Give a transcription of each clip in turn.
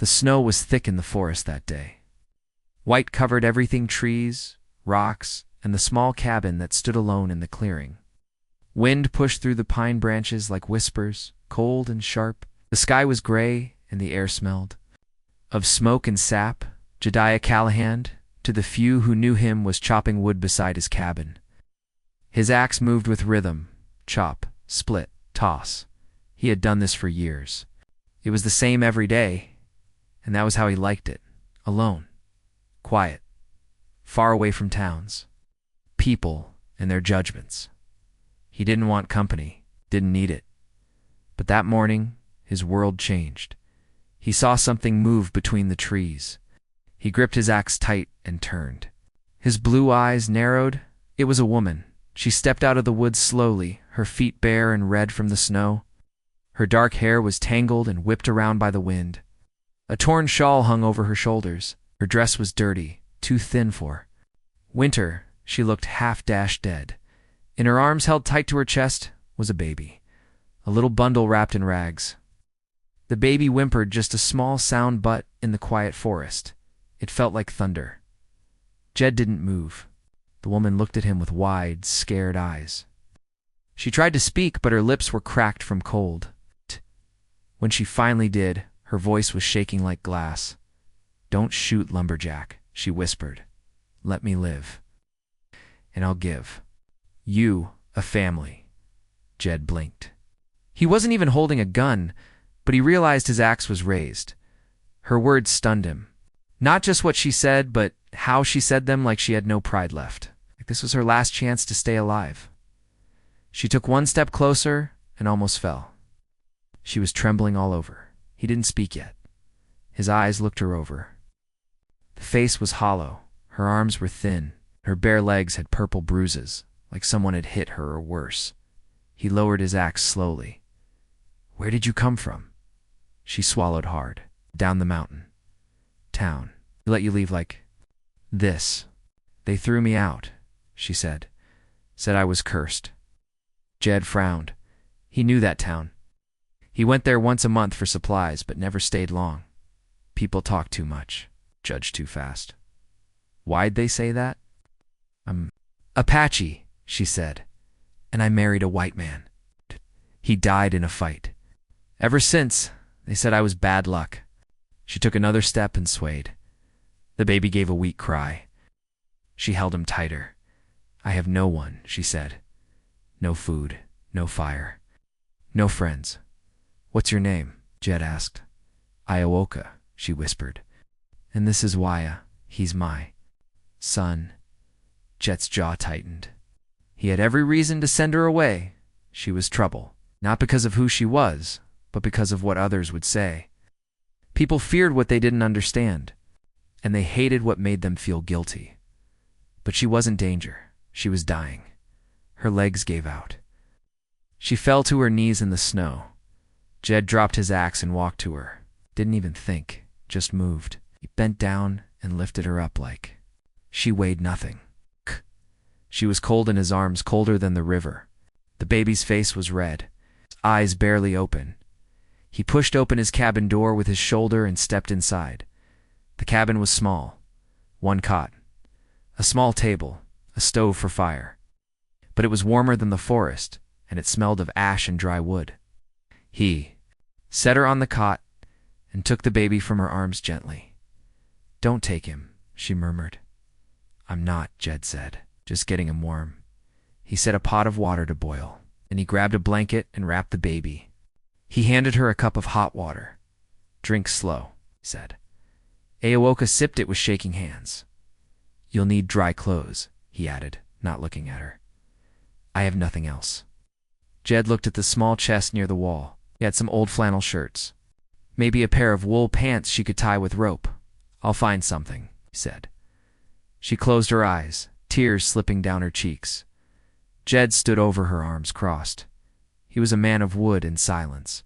The snow was thick in the forest that day. White covered everything: trees, rocks, and the small cabin that stood alone in the clearing. Wind pushed through the pine branches like whispers, cold and sharp. The sky was gray, and the air smelled of smoke and sap. Jedediah Callahan, to the few who knew him, was chopping wood beside his cabin. His axe moved with rhythm: chop, split, toss. He had done this for years. It was the same every day, and that was how he liked it. Alone, quiet, far away from towns, people, and their judgments. He didn't want company, didn't need it. But that morning, his world changed. He saw something move between the trees. He gripped his axe tight and turned. His blue eyes narrowed. It was a woman. She stepped out of the woods slowly, her feet bare and red from the snow. Her dark hair was tangled and whipped around by the wind. A torn shawl hung over her shoulders. Her dress was dirty, too thin for winter. She looked half-dead. In her arms, held tight to her chest, was a baby, a little bundle wrapped in rags. The baby whimpered, just a small sound, but in the quiet forest, it felt like thunder. Jed didn't move. The woman looked at him with wide, scared eyes. She tried to speak, but her lips were cracked from cold. When she finally did, her voice was shaking like glass. "Don't shoot, Lumberjack," she whispered. "Let me live, and I'll give you a family." Jed blinked. He wasn't even holding a gun, but he realized his axe was raised. Her words stunned him. Not just what she said, but how she said them, like she had no pride left. Like this was her last chance to stay alive. She took one step closer and almost fell. She was trembling all over. He didn't speak yet. His eyes looked her over. The face was hollow. Her arms were thin. Her bare legs had purple bruises, like someone had hit her or worse. He lowered his axe slowly. "Where did you come from?" She swallowed hard. "Down the mountain. Town. They let you leave like this." "They threw me out," she said. "Said I was cursed." Jed frowned. He knew that town. He went there once a month for supplies, but never stayed long. People talk too much, judge too fast. Why'd they say that? "I'm Apache," she said, "and I married a white man. He died in a fight. Ever since, they said I was bad luck." She took another step and swayed. The baby gave a weak cry. She held him tighter. "I have no one," she said. "No food, no fire, no friends." "What's your name?" Jed asked. "Ioka," she whispered. "And this is Waya. He's my son." Jed's jaw tightened. He had every reason to send her away. She was trouble, not because of who she was, but because of what others would say. People feared what they didn't understand, and they hated what made them feel guilty. But she wasn't danger. She was dying. Her legs gave out. She fell to her knees in the snow. Jed dropped his axe and walked to her. Didn't even think, just moved. He bent down and lifted her up like she weighed nothing. She was cold in his arms, colder than the river. The baby's face was red, his eyes barely open. He pushed open his cabin door with his shoulder and stepped inside. The cabin was small. One cot, a small table, a stove for fire. But it was warmer than the forest, and it smelled of ash and dry wood. He set her on the cot and took the baby from her arms gently. "Don't take him," she murmured. "I'm not," Jed said, "just getting him warm." He set a pot of water to boil, and he grabbed a blanket and wrapped the baby. He handed her a cup of hot water. "Drink slow," he said. Ioka sipped it with shaking hands. "You'll need dry clothes," he added, not looking at her. "I have nothing else." Jed looked at the small chest near the wall. He had some old flannel shirts. "Maybe a pair of wool pants she could tie with rope." "I'll find something," he said. She closed her eyes, tears slipping down her cheeks. Jed stood over her, arms crossed. He was a man of wood and silence.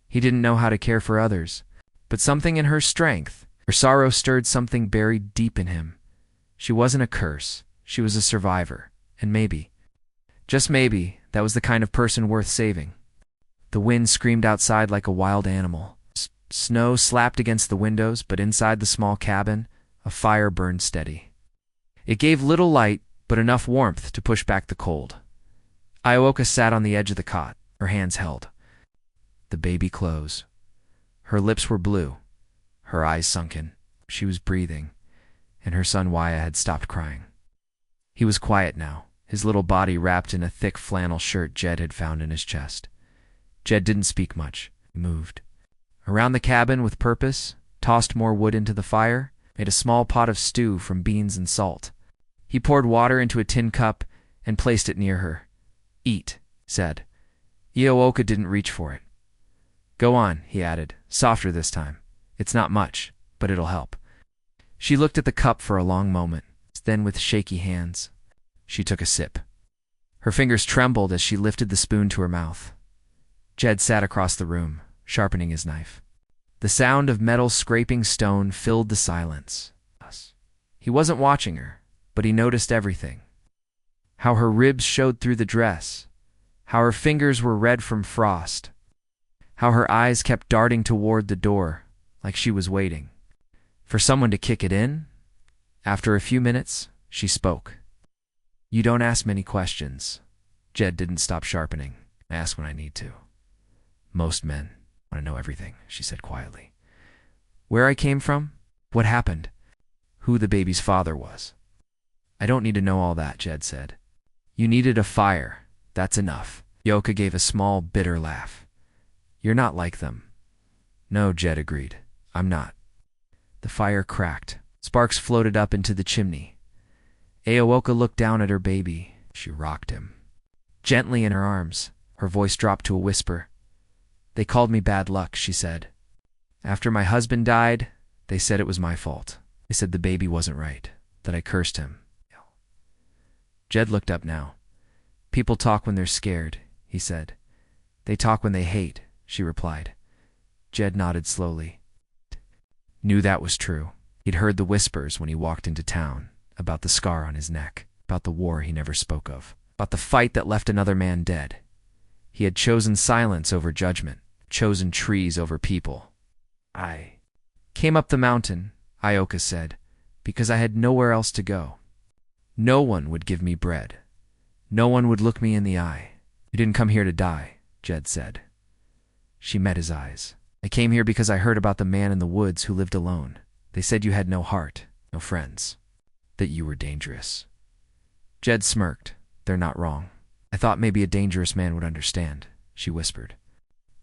He didn't know how to care for others, but something in her strength, her sorrow, stirred something buried deep in him. She wasn't a curse. She was a survivor, and maybe, just maybe, that was the kind of person worth saving. The wind screamed outside like a wild animal. Snow slapped against the windows, but inside the small cabin, a fire burned steady. It gave little light, but enough warmth to push back the cold. Ioka sat on the edge of the cot, her hands held. The baby closed. Her lips were blue, her eyes sunken. She was breathing, and her son Wyatt had stopped crying. He was quiet now, his little body wrapped in a thick flannel shirt Jed had found in his chest. Jed didn't speak much. He moved around the cabin with purpose, tossed more wood into the fire, made a small pot of stew from beans and salt. He poured water into a tin cup and placed it near her. "Eat," said. Ioka didn't reach for it. "Go on," he added, softer this time. "It's not much, but it'll help." She looked at the cup for a long moment. Then with shaky hands, she took a sip. Her fingers trembled as she lifted the spoon to her mouth. Jed sat across the room, sharpening his knife. The sound of metal scraping stone filled the silence. He wasn't watching her, but he noticed everything. How her ribs showed through the dress, how her fingers were red from frost, how her eyes kept darting toward the door like she was waiting for someone to kick it in. After a few minutes, she spoke. "You don't ask many questions." Jed didn't stop sharpening. "I ask when I need to. Most men want to know everything," she said quietly. "Where I came from? What happened? Who the baby's father was." "I don't need to know all that," Jed said. "You needed a fire. That's enough." Ioka gave a small, bitter laugh. "You're not like them." "No," Jed agreed. "I'm not." The fire cracked. Sparks floated up into the chimney. Ioka looked down at her baby. She rocked him gently in her arms. Her voice dropped to a whisper. "They called me bad luck," she said. "After my husband died, they said it was my fault. They said the baby wasn't right, that I cursed him." Jed looked up now. "People talk when they're scared," he said. "They talk when they hate," she replied. Jed nodded slowly. Knew that was true. He'd heard the whispers when he walked into town, about the scar on his neck, about the war he never spoke of, about the fight that left another man dead. He had chosen silence over judgment, chosen trees over people. "I came up the mountain," Ioka said, "because I had nowhere else to go. No one would give me bread. No one would look me in the eye." "You didn't come here to die," Jed said. She met his eyes. "I came here because I heard about the man in the woods who lived alone. They said you had no heart, no friends, that you were dangerous." Jed smirked. "They're not wrong. I thought maybe a dangerous man would understand," she whispered.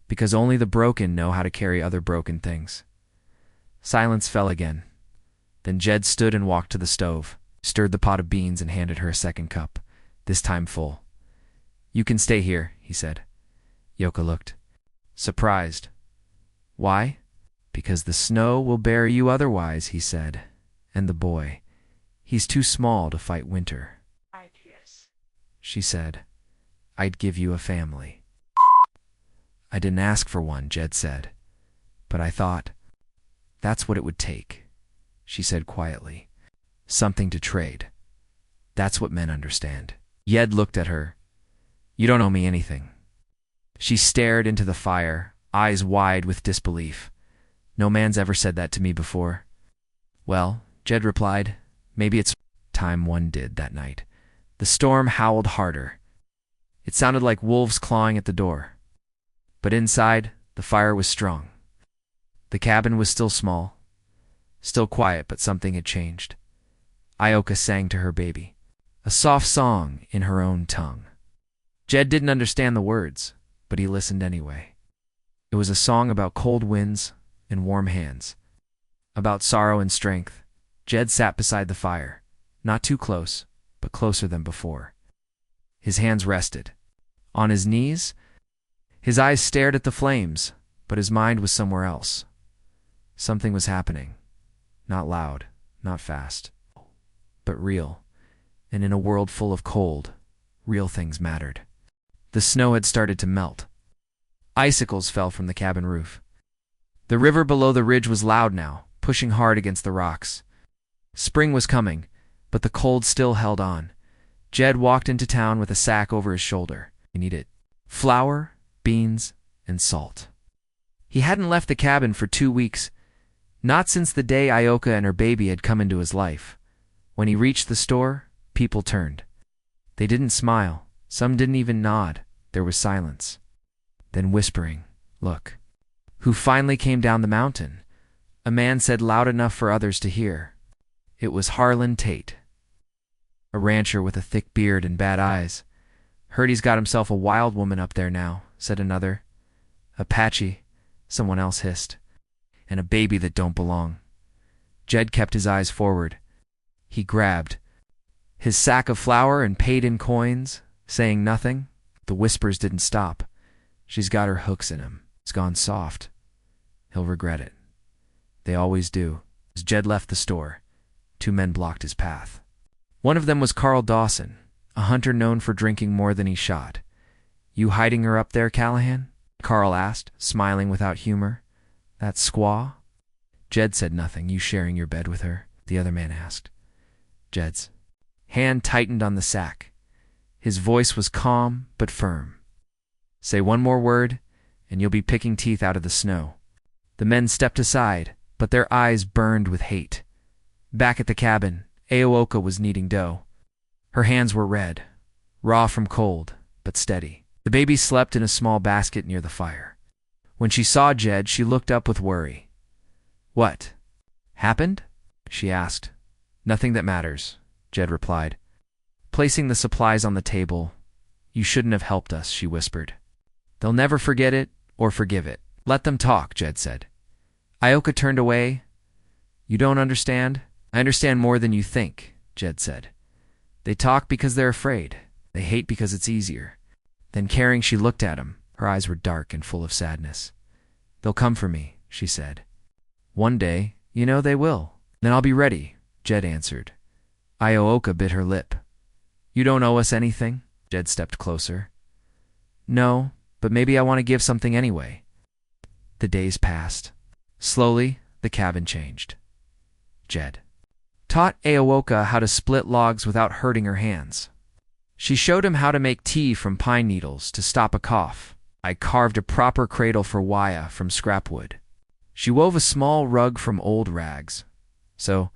"Because only the broken know how to carry other broken things." Silence fell again. Then Jed stood and walked to the stove, stirred the pot of beans and handed her a second cup, this time full. "You can stay here," he said. Ioka looked surprised. "Why?" "Because the snow will bury you otherwise," he said. "And the boy, he's too small to fight winter." She said, "I'd give you a family." "I didn't ask for one," Jed said. "But I thought, that's what it would take," she said quietly. "Something to trade. That's what men understand." Jed looked at her. "You don't owe me anything." She stared into the fire, eyes wide with disbelief. "No man's ever said that to me before." "Well," Jed replied, "maybe it's time one did that night." The storm howled harder. It sounded like wolves clawing at the door. But inside, the fire was strong. The cabin was still small, still quiet, but something had changed. Ioka sang to her baby, a soft song in her own tongue. Jed didn't understand the words, but he listened anyway. It was a song about cold winds and warm hands, about sorrow and strength. Jed sat beside the fire, not too close, but closer than before. His hands rested on his knees. His eyes stared at the flames, but his mind was somewhere else. Something was happening, not loud, not fast, but real. And in a world full of cold, real things mattered. The snow had started to melt. Icicles fell from the cabin roof. The river below the ridge was loud now, pushing hard against the rocks. Spring was coming, but the cold still held on. Jed walked into town with a sack over his shoulder. He needed flour, beans, and salt. He hadn't left the cabin for 2 weeks, not since the day Ioka and her baby had come into his life. When he reached the store, people turned. They didn't smile. Some didn't even nod. There was silence. Then whispering, "Look." Who finally came down the mountain? A man said loud enough for others to hear. It was Harlan Tate, a rancher with a thick beard and bad eyes. "Heard he's got himself a wild woman up there now," said another. "Apache," someone else hissed. "And a baby that don't belong." Jed kept his eyes forward. He grabbed his sack of flour and paid in coins, saying nothing. The whispers didn't stop. "She's got her hooks in him. It's gone soft. He'll regret it." They always do. As Jed left the store, 2 men blocked his path. One of them was Carl Dawson, a hunter known for drinking more than he shot. "You hiding her up there, Callahan?" Carl asked, smiling without humor. "That squaw?" Jed said nothing. "You sharing your bed with her?" the other man asked. Jed's hand tightened on the sack. His voice was calm but firm. "Say one more word, and you'll be picking teeth out of the snow." The men stepped aside, but their eyes burned with hate. Back at the cabin, Aoka was kneading dough. Her hands were red, raw from cold, but steady. The baby slept in a small basket near the fire. When she saw Jed, she looked up with worry. "What happened?" she asked. "Nothing that matters," Jed replied, placing the supplies on the table. "You shouldn't have helped us," she whispered. "They'll never forget it or forgive it." "Let them talk," Jed said. Ioka turned away. "You don't understand?" "I understand more than you think," Jed said. "They talk because they're afraid. They hate because it's easier." Then caring, she looked at him. Her eyes were dark and full of sadness. "They'll come for me," she said. "One day, you know they will. Then I'll be ready," Jed answered. Ioka bit her lip. "You don't owe us anything?" Jed stepped closer. "No, but maybe I want to give something anyway." The days passed. Slowly, the cabin changed. Jed taught Aoka how to split logs without hurting her hands. She showed him how to make tea from pine needles to stop a cough. I carved a proper cradle for Waya from scrap wood. She wove a small rug from old rags, so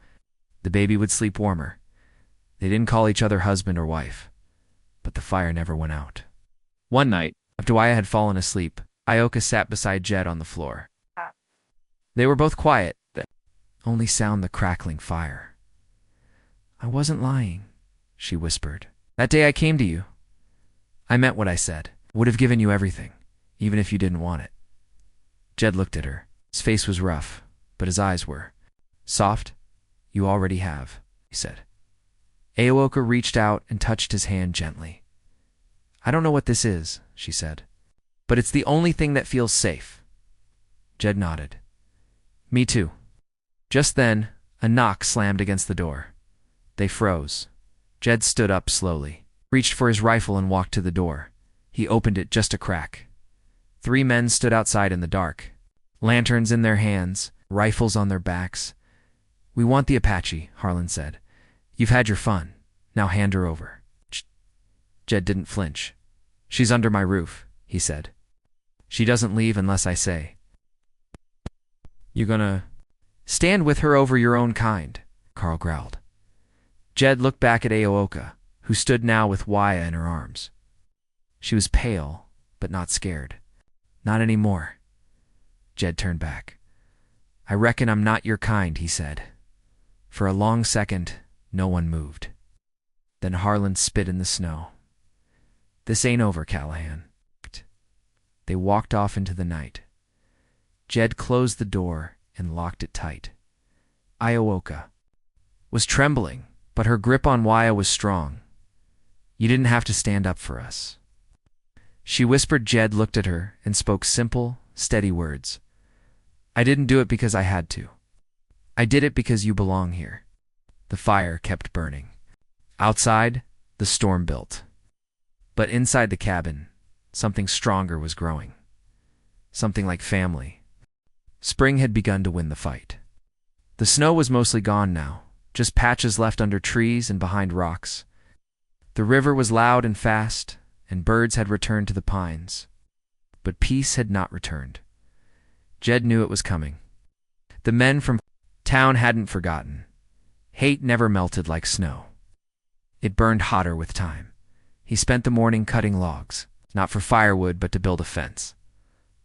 the baby would sleep warmer. They didn't call each other husband or wife, but the fire never went out. One night, after Waya had fallen asleep, Ioka sat beside Jed on the floor. They were both quiet, the only sound the crackling fire. "I wasn't lying," she whispered. "That day I came to you, I meant what I said. Would have given you everything, even if you didn't want it." Jed looked at her. His face was rough, but his eyes were soft. "You already have," he said. Aoka reached out and touched his hand gently. "I don't know what this is," she said, "but it's the only thing that feels safe." Jed nodded. "Me too." Just then, a knock slammed against the door. They froze. Jed stood up slowly, reached for his rifle and walked to the door. He opened it just a crack. 3 men stood outside in the dark, lanterns in their hands, rifles on their backs. "We want the Apache," Harlan said. "You've had your fun. Now hand her over." Jed didn't flinch. "She's under my roof," he said. "She doesn't leave unless I say." "You gonna stand with her over your own kind?" Carl growled. Jed looked back at Aoka, who stood now with Waya in her arms. She was pale, but not scared. "Not anymore." Jed turned back. "I reckon I'm not your kind," he said. For a long second, no one moved. Then Harlan spit in the snow. "This ain't over, Callahan." They walked off into the night. Jed closed the door and locked it tight. Ioka was trembling, but her grip on Waya was strong. "You didn't have to stand up for us." She whispered. Jed looked at her and spoke simple, steady words. "I didn't do it because I had to. I did it because you belong here." The fire kept burning. Outside, the storm built. But inside the cabin, something stronger was growing. Something like family. Spring had begun to win the fight. The snow was mostly gone now, just patches left under trees and behind rocks. The river was loud and fast, and birds had returned to the pines. But peace had not returned. Jed knew it was coming. The men from town hadn't forgotten. Hate never melted like snow. It burned hotter with time. He spent the morning cutting logs, not for firewood but to build a fence.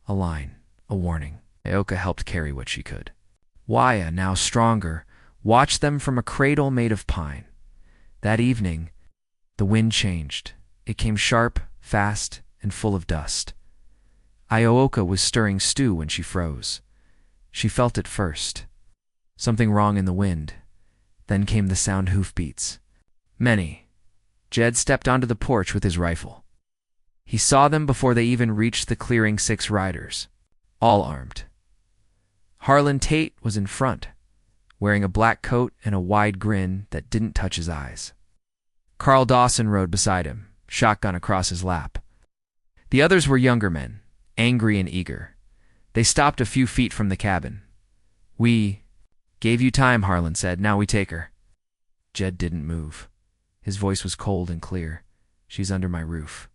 A line, a warning. Aoka helped carry what she could. Waya, now stronger, watched them from a cradle made of pine. That evening, the wind changed. It came sharp, fast, and full of dust. Aoka was stirring stew when she froze. She felt it first. Something wrong in the wind. Then came the sound hoofbeats. Many. Jed stepped onto the porch with his rifle. He saw them before they even reached the clearing, 6 riders, all armed. Harlan Tate was in front, wearing a black coat and a wide grin that didn't touch his eyes. Carl Dawson rode beside him, shotgun across his lap. The others were younger men, angry and eager. They stopped a few feet from the cabin. "We gave you time," Harlan said. "Now we take her." Jed didn't move. His voice was cold and clear. "She's under my roof."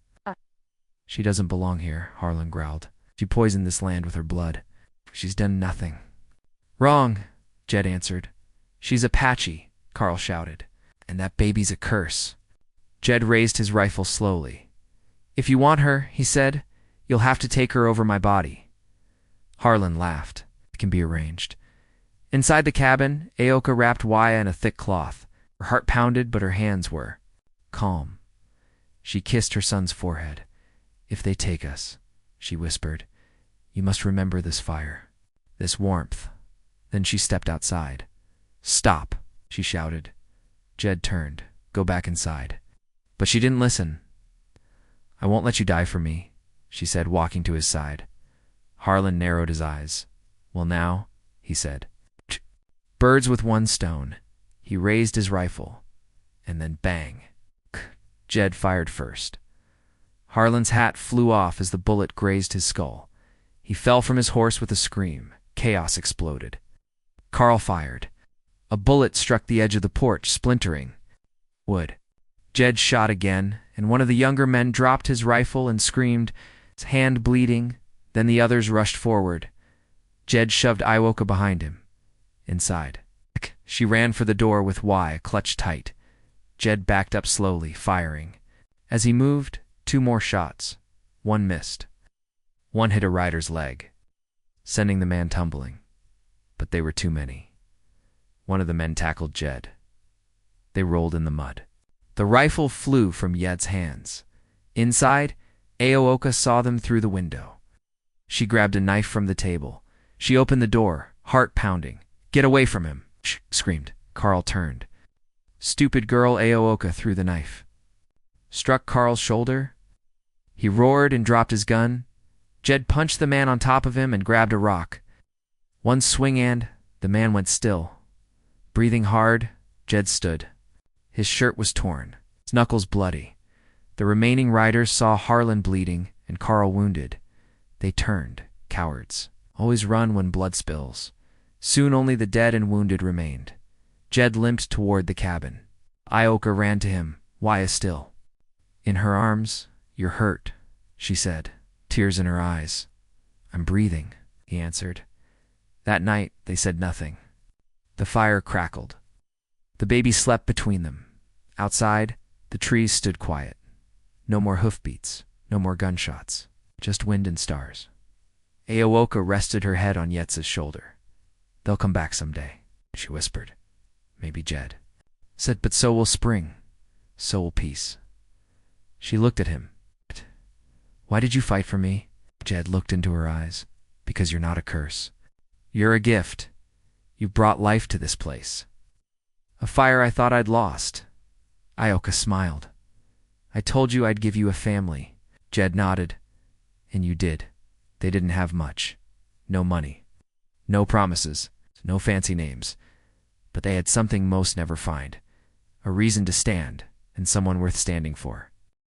"She doesn't belong here," Harlan growled. "She poisoned this land with her blood. She's done nothing." "Wrong," Jed answered. "She's Apache," Carl shouted. "And that baby's a curse." Jed raised his rifle slowly. "If you want her," he said, "you'll have to take her over my body." Harlan laughed. "It can be arranged." Inside the cabin, Aoka wrapped Waya in a thick cloth. Her heart pounded, but her hands were calm. She kissed her son's forehead. "If they take us," she whispered, "you must remember this fire, this warmth." Then she stepped outside. "Stop," she shouted. Jed turned. "Go back inside." But she didn't listen. "I won't let you die for me," she said, walking to his side. Harlan narrowed his eyes. "Well now," he said. Birds with one stone. He raised his rifle, and then bang. Jed fired first. Harlan's hat flew off as the bullet grazed his skull. He fell from his horse with a scream. Chaos exploded. Carl fired. A bullet struck the edge of the porch, splintering wood. Jed shot again, and one of the younger men dropped his rifle and screamed, his hand bleeding. Then the others rushed forward. Jed shoved Aoka behind him. Inside. She ran for the door with Y clutched tight. Jed backed up slowly, firing. As he moved, 2 more shots. One missed. One hit a rider's leg, sending the man tumbling. But they were too many. One of the men tackled Jed. They rolled in the mud. The rifle flew from Yed's hands. Inside, Aoka saw them through the window. She grabbed a knife from the table. She opened the door, heart pounding. "Get away from him," she screamed. Carl turned. "Stupid girl," Aoka threw the knife. Struck Carl's shoulder. He roared and dropped his gun. Jed punched the man on top of him and grabbed a rock. One swing and the man went still. Breathing hard, Jed stood. His shirt was torn, his knuckles bloody. The remaining riders saw Harlan bleeding and Carl wounded. They turned, cowards. Always run when blood spills. Soon only the dead and wounded remained. Jed limped toward the cabin. Aoka ran to him, Waya still. In her arms, "You're hurt," she said, tears in her eyes. "I'm breathing," he answered. That night, they said nothing. The fire crackled. The baby slept between them. Outside, the trees stood quiet. No more hoofbeats, no more gunshots, just wind and stars. Aoka rested her head on Yetz's shoulder. "They'll come back someday," she whispered. "Maybe Jed." Said, "But so will spring. So will peace." She looked at him. "Why did you fight for me?" Jed looked into her eyes. "Because you're not a curse. You're a gift. You brought life to this place. A fire I thought I'd lost." Aoka smiled. "I told you I'd give you a family." Jed nodded. "And you did." They didn't have much. No money. No promises. No fancy names. But they had something most never find. A reason to stand, and someone worth standing for.